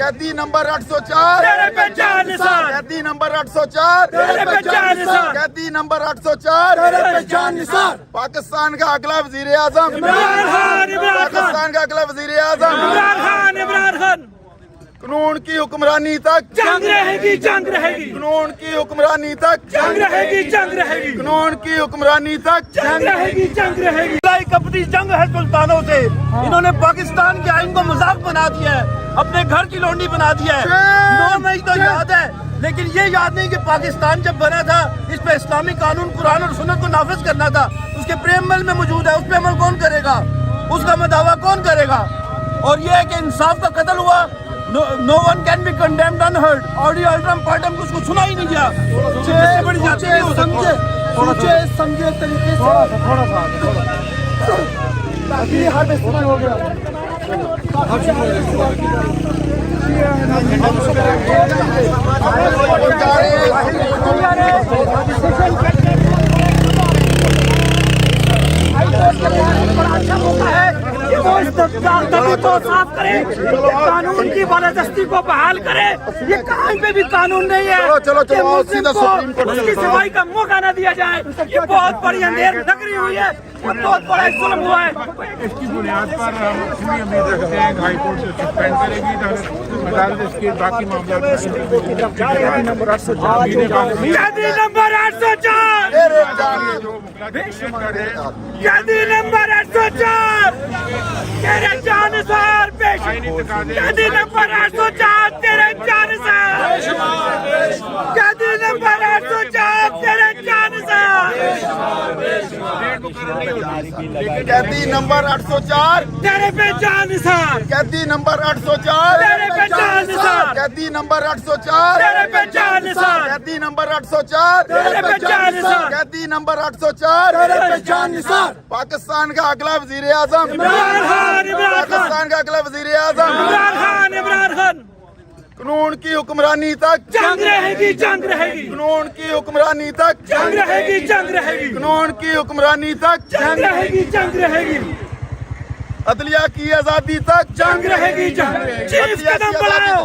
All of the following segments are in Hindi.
कैदी नंबर 804 तेरे पे जान निसार, कैदी नंबर 804 तेरे पे जान निसार, कैदी नंबर 804 तेरे पे जान निसार। पाकिस्तान का अगला वजीर आजम, इमरान खान, इमरान खान, पाकिस्तान का अगला वजीर आजम, इमरान खान, इमरान खान। कानून की हुक्मरानी तक जंग रहेगी, जंग रहेगी, कानून की हुक्मरानी तक जंग रहेगी, जंग रहेगी, कानून की हुक्मरानी तक जंग रहेगी, जंग रहेगी। एक अपनी जंग है सुल्तानों से। इन्होंने पाकिस्तान के आइन को मजाक बना दिया है, अपने घर की लौंडी बना दिया है। 9 मई तो याद है, लेकिन ये याद नहीं कि पाकिस्तान जब बना था इस पे इस्लामी कानून, कुरान और सुन्नत को नाफिज करना था। उसके प्रेमबल में मौजूद है, उस पे अमल कौन करेगा, उसका मदावा कौन करेगा। और ये है कि इंसाफ का कत्ल हुआ, no one can be condemned unheard. ऑडियो अल्ट्रम पार्टम को उसको सुना ही नहीं गया। इससे बड़ी जाति नहीं हो सकती। समझे तरीके से थोड़ा सा ताकि हर बेसुरा हो गया। अच्छा मौका है कि वो इस दबदबे को साफ करे, कानून की बालादस्ती को बहाल करे। ये कहीं पे भी कानून नहीं है चलो, कि मुस्लिम सीधा को सुप्रीम कोर्ट उसकी सफाई का मौका न दिया जाए। ये बहुत बड़ी अंधेर नगरी हुई है, ये बहुत बड़ा जुल्म हुआ है। इसकी बुनियाद पर हम पूरी उम्मीद रखते हैं हाई कोर्ट से सस्पेंड करेगी, अदालत इसके बाकी मामला कैदी नंबर 804, कैदी नंबर 804, तेरे जानिसार पेश, कैदी नंबर 804, तेरे जानिसार, कैदी नंबर 804, तेरे जानिसार, कैदी नंबर 804 तेरे पे जानिसार, कैदी नंबर 804 तेरे पे जानिसार, कैदी नंबर 804 तेरे पे जानिसार, कैदी नंबर 804 तेरे पे जानिसार, कैदी नंबर 804 तेरे पे जानिसार। पाकिस्तान का अगला वजीर आजम, इमरान खान, इमरान खान, पाकिस्तान का अगला वजीर आजम, इमरान खान, इमरान खान। कानून की हुक्मरानी तक जंग रहेगी, जंग रहेगी, कानून की हुक्मरानी तक जंग रहेगी, जंग रहेगी, कानून की हुक्मरानी तक जंग रहेगी, जंग रहेगी, अदलिया की आजादी तक जंग रहेगी, जंग। चीफ कदम बढ़ाओ,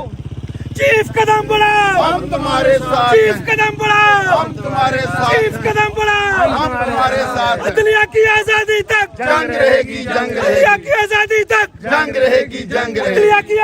चीफ कदम बढ़ाओ, हम तुम्हारे साथ चीफ हैं, कदम बढ़ाओ, हम तुम्हारे साथ चीफ हैं, कदम बढ़ाओ। हम तुम्हारे साथ हैं। अदलिया की आजादी तक जंग रहेगी, जंग अदलिया रहेगी, की आजादी तक जंग रहेगी, जंग रहेगी। अदलिया की